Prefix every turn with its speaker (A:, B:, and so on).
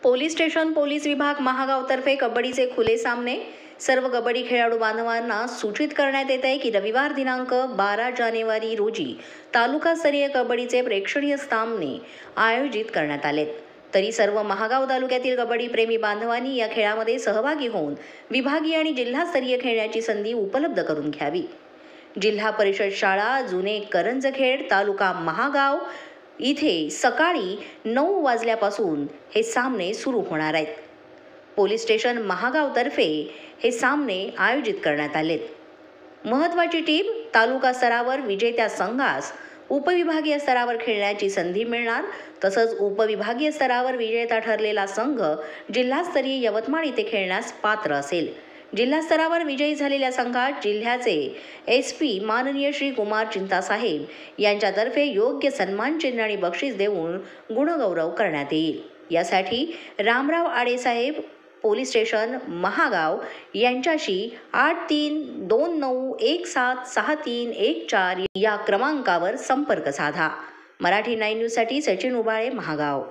A: Police station police विभाग महागावतर्फे कबड्डीचे खुले सामने सर्व कबड्डी खेळाडू बांधवांना सूचित करण्यात येत आहे की रविवार दिनांक 12 जानेवारी रोजी तालुकास्तरीय कबड्डीचे प्रेक्षणीय सामने आयोजित करण्यात आलेत। तरी सर्व महागाव तालुक्यातील कबड्डी प्रेमी बांधवांनी या खेळामध्ये सहभागी होऊन विभागीय आणि जिल्हास्तरीय खेळण्याची संधी उपलब्ध करून घ्यावी। जिल्हा परिषद शाळा जुने करंजखेड तालुका महागाव इथे सकाळी 9 वाजल्यापासून हे सामने सुरू होणार आहेत। पोलीस स्टेशन महागावतर्फे हे सामने आयोजित करण्यात आलेत। महत्त्वाची टीप तालुका स्तरावर विजेत्या संघास उपविभागीय स्तरावर खेळण्याची संधी मिळणार। तसंच उपविभागीय स्तरावर विजेता ठरलेला संघ जिल्हास्तरीय यवतमाळ इथे खेळण्यास पात्र असेल। जिल्हा स्तरावर विजयी झालेल्या संघात जिल्ह्याचे SP माननीय श्री कुमार चिंतासाहेब यांच्यातर्फे योग्य सन्मान चिन्ह आणि बक्षीस देऊन गुणगौरव करण्यात येईल। यासाठी रामराव आडे साहेब पोलीस स्टेशन महागाव यांच्याशी 8329176314 या क्रमांकावर संपर्क साधा। मराठी 9 न्यूजसाठी सचिन उबाळे, महागाव।